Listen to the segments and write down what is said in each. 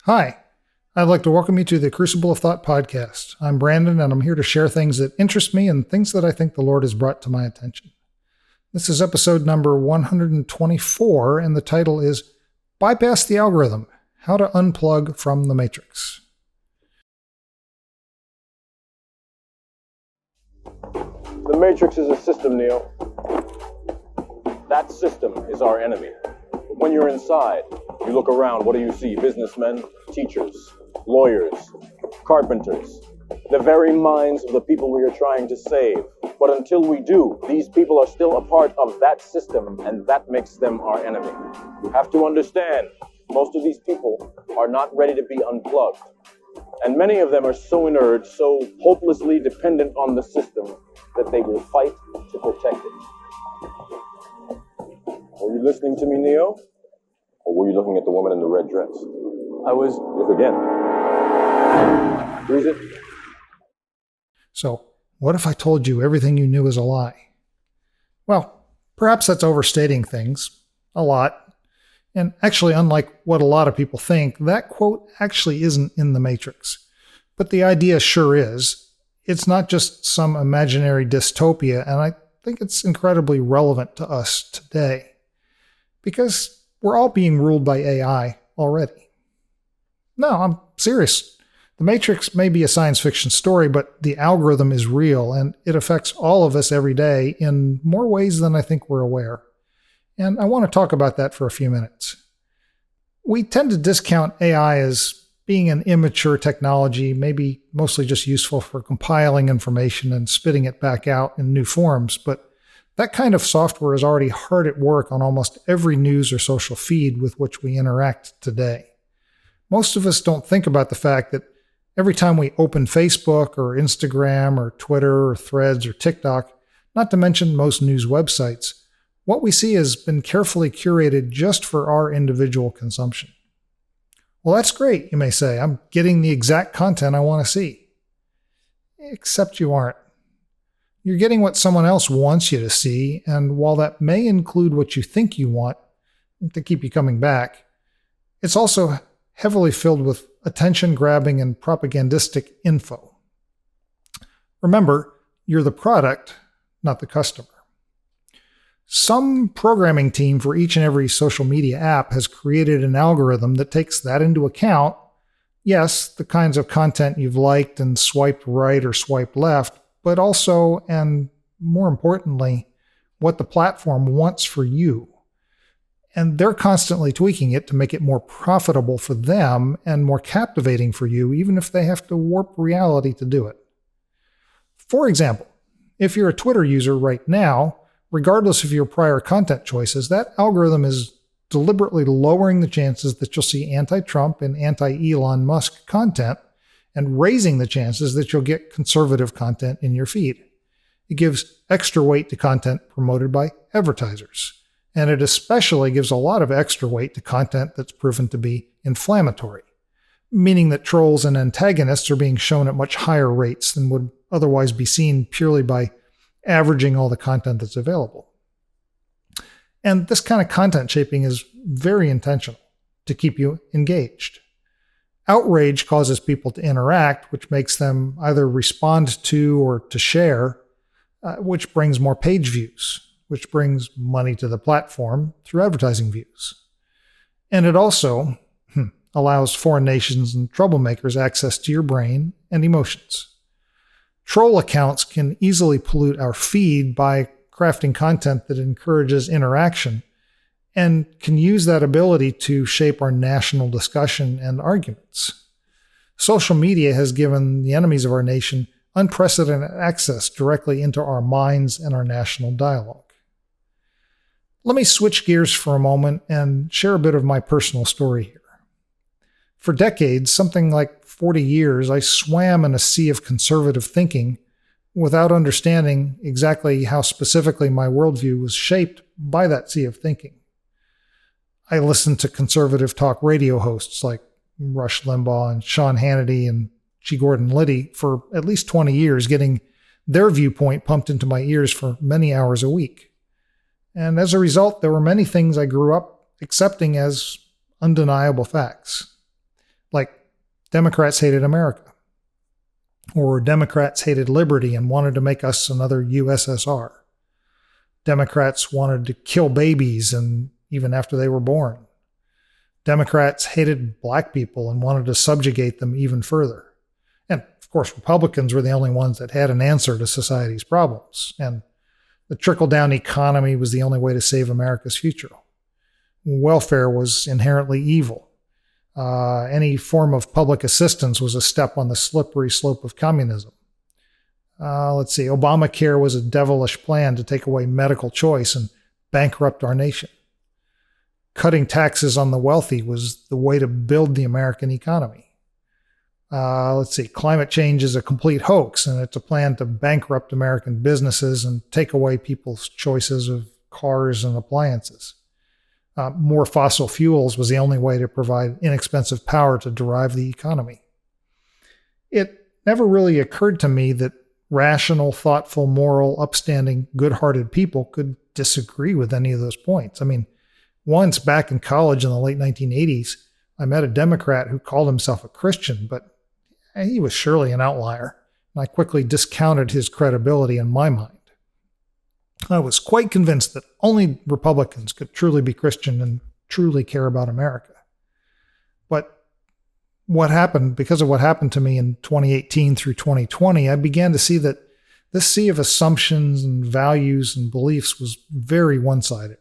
Hi, I'd like to welcome you to the Crucible of Thought podcast. I'm Brandon, and I'm here to share things that interest me and things that I think the Lord has brought to my attention. This is episode number 124, and the title is Bypass the Algorithm: How to Unplug from the Matrix. The Matrix is a system, Neo. That system is our enemy. When you're inside, you look around, what do you see? Businessmen, teachers, lawyers, carpenters, the very minds of the people we are trying to save. But until we do, these people are still a part of that system, and that makes them our enemy. You have to understand, most of these people are not ready to be unplugged. And many of them are so inert, so hopelessly dependent on the system, that they will fight to protect it. Were you listening to me, Neo? Or were you looking at the woman in the red dress? I was... Look again. Who is it? So, what if I told you everything you knew is a lie? Well, perhaps that's overstating things. A lot. And actually, unlike what a lot of people think, that quote actually isn't in the Matrix. But the idea sure is. It's not just some imaginary dystopia, and I think it's incredibly relevant to us today. Because we're all being ruled by AI already. No, I'm serious. The Matrix may be a science fiction story, but the algorithm is real, and it affects all of us every day in more ways than I think we're aware. And I want to talk about that for a few minutes. We tend to discount AI as being an immature technology, maybe mostly just useful for compiling information and spitting it back out in new forms, but that kind of software is already hard at work on almost every news or social feed with which we interact today. Most of us don't think about the fact that every time we open Facebook or Instagram or Twitter or Threads or TikTok, not to mention most news websites, what we see has been carefully curated just for our individual consumption. Well, that's great, you may say. I'm getting the exact content I want to see. Except you aren't. You're getting what someone else wants you to see, and while that may include what you think you want to keep you coming back, it's also heavily filled with attention-grabbing and propagandistic info. Remember, you're the product, not the customer. Some programming team for each and every social media app has created an algorithm that takes that into account. Yes, the kinds of content you've liked and swiped right or swiped left, but also, and more importantly, what the platform wants for you. And they're constantly tweaking it to make it more profitable for them and more captivating for you, even if they have to warp reality to do it. For example, if you're a Twitter user right now, regardless of your prior content choices, that algorithm is deliberately lowering the chances that you'll see anti-Trump and anti-Elon Musk content and raising the chances that you'll get conservative content in your feed. It gives extra weight to content promoted by advertisers. And it especially gives a lot of extra weight to content that's proven to be inflammatory, meaning that trolls and antagonists are being shown at much higher rates than would otherwise be seen purely by averaging all the content that's available. And this kind of content shaping is very intentional to keep you engaged. Outrage causes people to interact, which makes them either respond to or to share, which brings more page views, which brings money to the platform through advertising views. And it also allows foreign nations and troublemakers access to your brain and emotions. Troll accounts can easily pollute our feed by crafting content that encourages interaction and can use that ability to shape our national discussion and arguments. Social media has given the enemies of our nation unprecedented access directly into our minds and our national dialogue. Let me switch gears for a moment and share a bit of my personal story here. For decades, something like 40 years, I swam in a sea of conservative thinking without understanding exactly how specifically my worldview was shaped by that sea of thinking. I listened to conservative talk radio hosts like Rush Limbaugh and Sean Hannity and G. Gordon Liddy for at least 20 years, getting their viewpoint pumped into my ears for many hours a week. And as a result, there were many things I grew up accepting as undeniable facts. Like Democrats hated America, or Democrats hated liberty and wanted to make us another USSR. Democrats wanted to kill babies and even after they were born. Democrats hated black people and wanted to subjugate them even further. And of course, Republicans were the only ones that had an answer to society's problems. And the trickle-down economy was the only way to save America's future. Welfare was inherently evil. Any form of public assistance was a step on the slippery slope of communism. Obamacare was a devilish plan to take away medical choice and bankrupt our nation. Cutting taxes on the wealthy was the way to build the American economy. Climate change is a complete hoax, and it's a plan to bankrupt American businesses and take away people's choices of cars and appliances. More fossil fuels was the only way to provide inexpensive power to drive the economy. It never really occurred to me that rational, thoughtful, moral, upstanding, good-hearted people could disagree with any of those points. I mean, once back in college in the late 1980s, I met a Democrat who called himself a Christian, but he was surely an outlier, and I quickly discounted his credibility in my mind. I was quite convinced that only Republicans could truly be Christian and truly care about America. But because of what happened to me in 2018 through 2020, I began to see that this sea of assumptions and values and beliefs was very one-sided.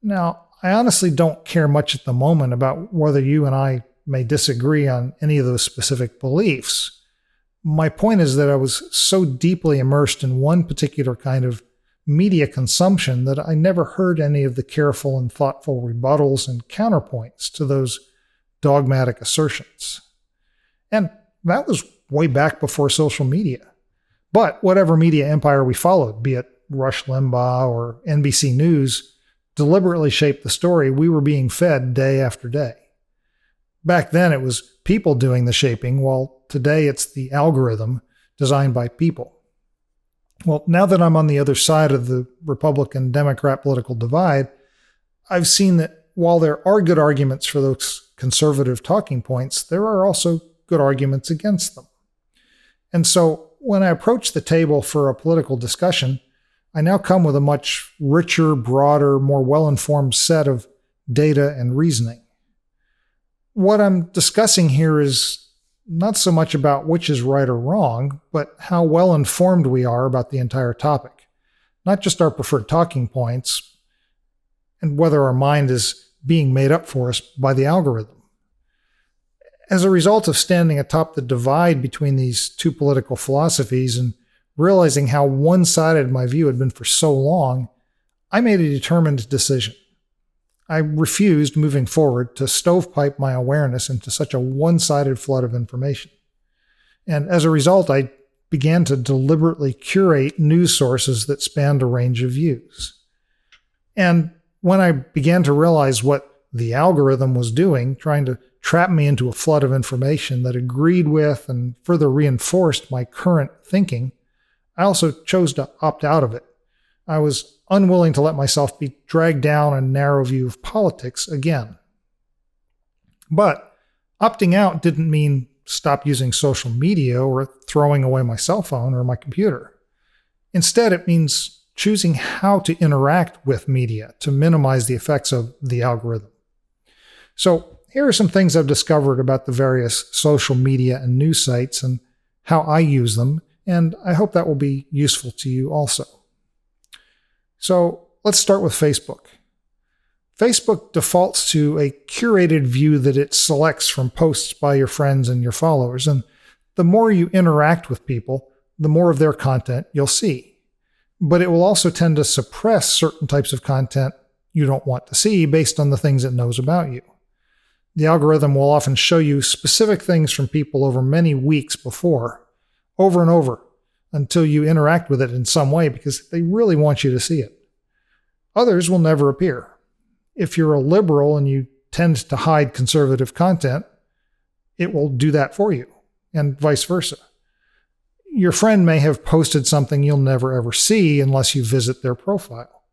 Now, I honestly don't care much at the moment about whether you and I may disagree on any of those specific beliefs. My point is that I was so deeply immersed in one particular kind of media consumption that I never heard any of the careful and thoughtful rebuttals and counterpoints to those dogmatic assertions. And that was way back before social media. But whatever media empire we followed, be it Rush Limbaugh or NBC News, deliberately shaped the story we were being fed day after day. Back then, it was people doing the shaping, while today it's the algorithm designed by people. Well, now that I'm on the other side of the Republican-Democrat political divide, I've seen that while there are good arguments for those conservative talking points, there are also good arguments against them. And so when I approach the table for a political discussion, I now come with a much richer, broader, more well-informed set of data and reasoning. What I'm discussing here is not so much about which is right or wrong, but how well informed we are about the entire topic. Not just our preferred talking points, and whether our mind is being made up for us by the algorithm. As a result of standing atop the divide between these two political philosophies and realizing how one-sided my view had been for so long, I made a determined decision. I refused, moving forward, to stovepipe my awareness into such a one-sided flood of information. And as a result, I began to deliberately curate news sources that spanned a range of views. And when I began to realize what the algorithm was doing, trying to trap me into a flood of information that agreed with and further reinforced my current thinking, I also chose to opt out of it. I was unwilling to let myself be dragged down a narrow view of politics again. But opting out didn't mean stop using social media or throwing away my cell phone or my computer. Instead, it means choosing how to interact with media to minimize the effects of the algorithm. So here are some things I've discovered about the various social media and news sites and how I use them, and I hope that will be useful to you also. So let's start with Facebook. Facebook defaults to a curated view that it selects from posts by your friends and your followers, and the more you interact with people, the more of their content you'll see. But it will also tend to suppress certain types of content you don't want to see based on the things it knows about you. The algorithm will often show you specific things from people over many weeks before, over and over, until you interact with it in some way because they really want you to see it. Others will never appear. If you're a liberal and you tend to hide conservative content, it will do that for you, and vice versa. Your friend may have posted something you'll never ever see unless you visit their profile.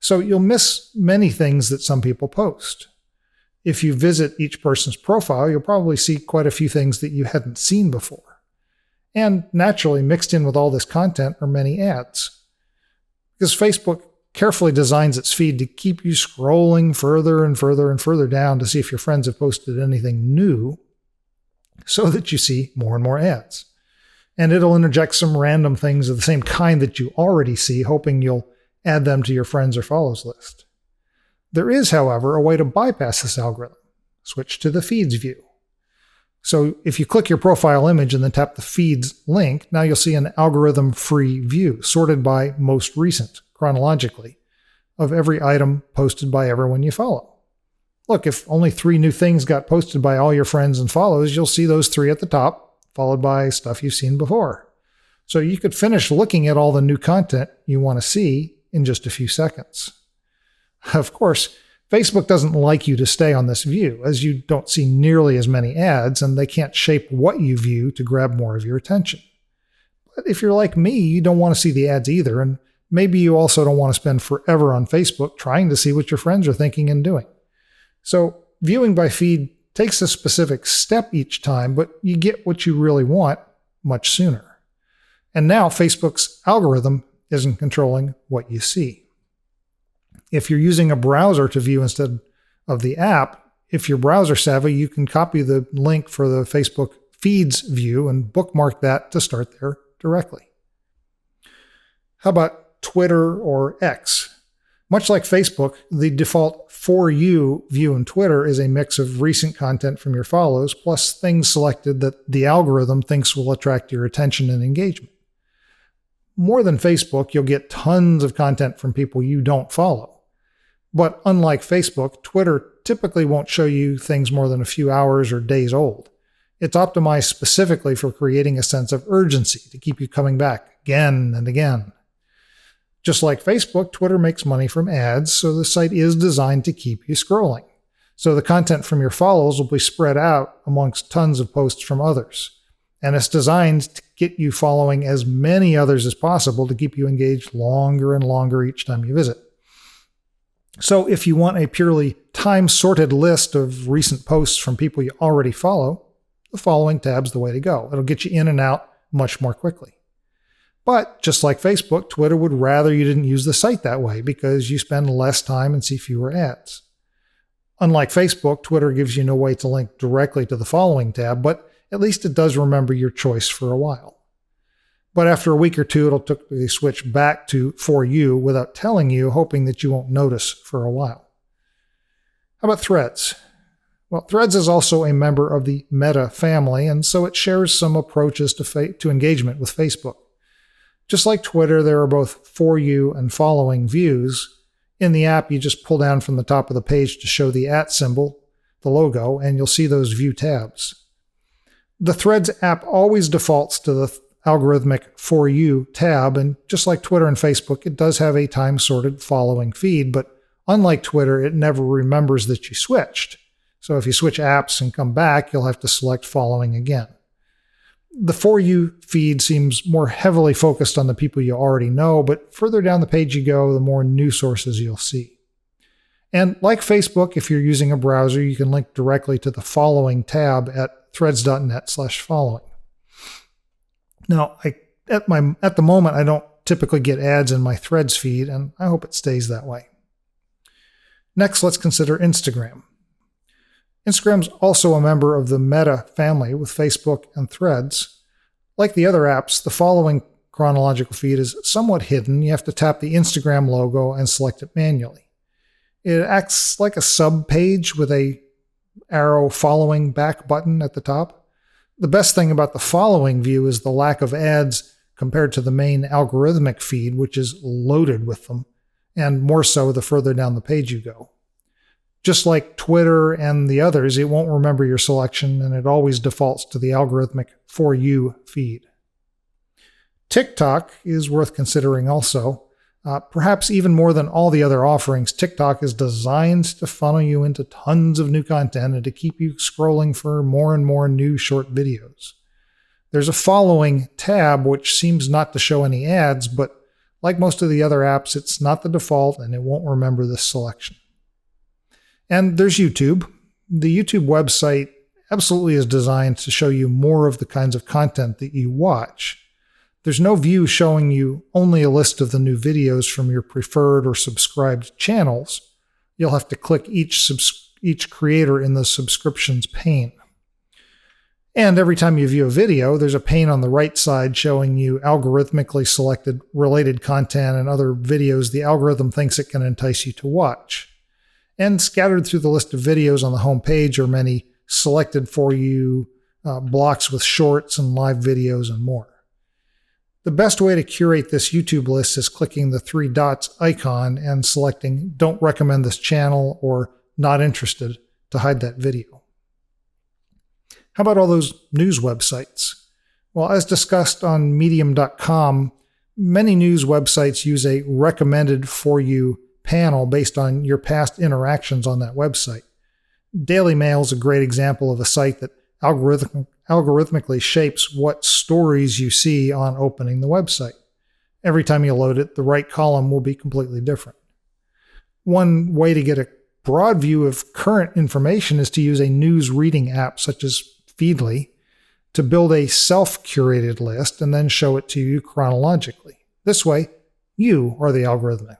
So you'll miss many things that some people post. if you visit each person's profile, you'll probably see quite a few things that you hadn't seen before. And naturally, mixed in with all this content are many ads. Because Facebook carefully designs its feed to keep you scrolling further and further and further down to see if your friends have posted anything new, so that you see more and more ads. And it'll interject some random things of the same kind that you already see, hoping you'll add them to your friends or follows list. There is, however, a way to bypass this algorithm. Switch to the feeds view. So if you click your profile image and then tap the feeds link, now you'll see an algorithm-free view sorted by most recent, chronologically, of every item posted by everyone you follow. Look, if only 3 new things got posted by all your friends and follows, you'll see those 3 at the top, followed by stuff you've seen before. So you could finish looking at all the new content you want to see in just a few seconds. Of course, Facebook doesn't like you to stay on this view, as you don't see nearly as many ads and they can't shape what you view to grab more of your attention. But if you're like me, you don't want to see the ads either, and maybe you also don't want to spend forever on Facebook trying to see what your friends are thinking and doing. So viewing by feed takes a specific step each time, but you get what you really want much sooner. And now Facebook's algorithm isn't controlling what you see. If you're using a browser to view instead of the app, if you're browser savvy, you can copy the link for the Facebook feeds view and bookmark that to start there directly. How about Twitter or X? Much like Facebook, the default For You view in Twitter is a mix of recent content from your follows plus things selected that the algorithm thinks will attract your attention and engagement. More than Facebook, you'll get tons of content from people you don't follow. But unlike Facebook, Twitter typically won't show you things more than a few hours or days old. It's optimized specifically for creating a sense of urgency to keep you coming back again and again. Just like Facebook, Twitter makes money from ads, so the site is designed to keep you scrolling. So the content from your follows will be spread out amongst tons of posts from others. And it's designed to get you following as many others as possible to keep you engaged longer and longer each time you visit. So if you want a purely time-sorted list of recent posts from people you already follow, the following tab's the way to go. It'll get you in and out much more quickly. But just like Facebook, Twitter would rather you didn't use the site that way because you spend less time and see fewer ads. Unlike Facebook, Twitter gives you no way to link directly to the following tab, but at least it does remember your choice for a while. But after a week or two, it'll typically switch back to For You without telling you, hoping that you won't notice for a while. How about Threads? Well, Threads is also a member of the Meta family, and so it shares some approaches to engagement with Facebook. Just like Twitter, there are both For You and following views. In the app, you just pull down from the top of the page to show the @ symbol, the logo, and you'll see those view tabs. The Threads app always defaults to the algorithmic For You tab, and just like Twitter and Facebook, it does have a time-sorted following feed, but unlike Twitter, it never remembers that you switched. So if you switch apps and come back, you'll have to select following again. The For You feed seems more heavily focused on the people you already know, but further down the page you go, the more new sources you'll see. And like Facebook, if you're using a browser, you can link directly to the following tab at threads.net/following. Now, at the moment, I don't typically get ads in my Threads feed, and I hope it stays that way. Next, let's consider Instagram. Instagram's also a member of the Meta family with Facebook and Threads. Like the other apps, the following chronological feed is somewhat hidden. You have to tap the Instagram logo and select it manually. It acts like a sub-page with a arrow following back button at the top. The best thing about the following view is the lack of ads compared to the main algorithmic feed, which is loaded with them, and more so the further down the page you go. Just like Twitter and the others, it won't remember your selection, and it always defaults to the algorithmic For You feed. TikTok is worth considering also. Perhaps even more than all the other offerings, TikTok is designed to funnel you into tons of new content and to keep you scrolling for more and more new short videos. There's a following tab which seems not to show any ads, but like most of the other apps, it's not the default and it won't remember this selection. And there's YouTube. the YouTube website absolutely is designed to show you more of the kinds of content that you watch. There's no view showing you only a list of the new videos from your preferred or subscribed channels. You'll have to click each creator in the subscriptions pane. And every time you view a video, there's a pane on the right side showing you algorithmically selected related content and other videos the algorithm thinks it can entice you to watch. And scattered through the list of videos on the home page are many selected for you blocks with shorts and live videos and more. The best way to curate this YouTube list is clicking the three dots icon and selecting Don't Recommend This Channel or Not Interested to hide that video. How about all those news websites? Well, as discussed on medium.com, many news websites use a recommended for you panel based on your past interactions on that website. Daily Mail is a great example of a site that algorithmically shapes what stories you see on opening the website. Every time you load it, the right column will be completely different. One way to get a broad view of current information is to use a news reading app such as Feedly to build a self-curated list and then show it to you chronologically. This way, you are the algorithm.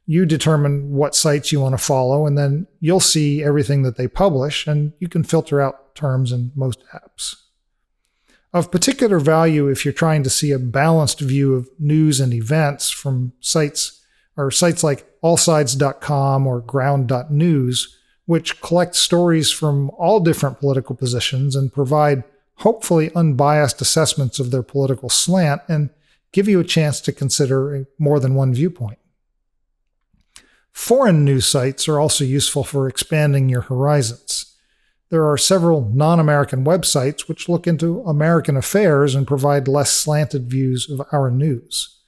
You determine what sites you want to follow, and then you'll see everything that they publish, and you can filter out terms in most apps. Of particular value if you're trying to see a balanced view of news and events from sites like allsides.com or ground.news, which collect stories from all different political positions and provide hopefully unbiased assessments of their political slant and give you a chance to consider more than one viewpoint. Foreign news sites are also useful for expanding your horizons. There are several non-American websites which look into American affairs and provide less slanted views of our news.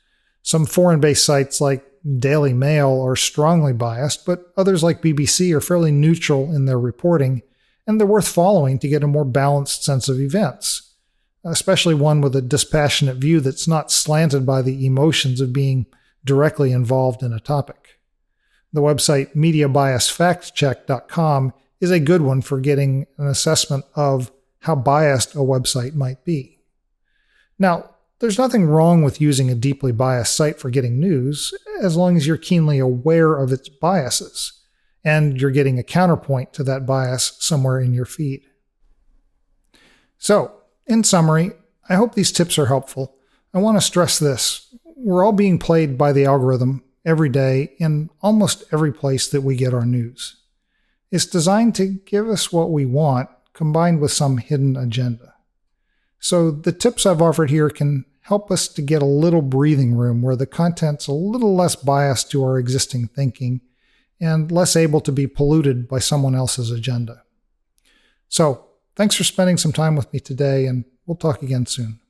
Some foreign-based sites like Daily Mail are strongly biased, but others like BBC are fairly neutral in their reporting, and they're worth following to get a more balanced sense of events, especially one with a dispassionate view that's not slanted by the emotions of being directly involved in a topic. The website MediaBiasFactCheck.com is a good one for getting an assessment of how biased a website might be. Now, there's nothing wrong with using a deeply biased site for getting news, as long as you're keenly aware of its biases, and you're getting a counterpoint to that bias somewhere in your feed. So, in summary, I hope these tips are helpful. I want to stress this. We're all being played by the algorithm every day in almost every place that we get our news. It's designed to give us what we want, combined with some hidden agenda. So the tips I've offered here can help us to get a little breathing room where the content's a little less biased to our existing thinking and less able to be polluted by someone else's agenda. So, thanks for spending some time with me today, and we'll talk again soon.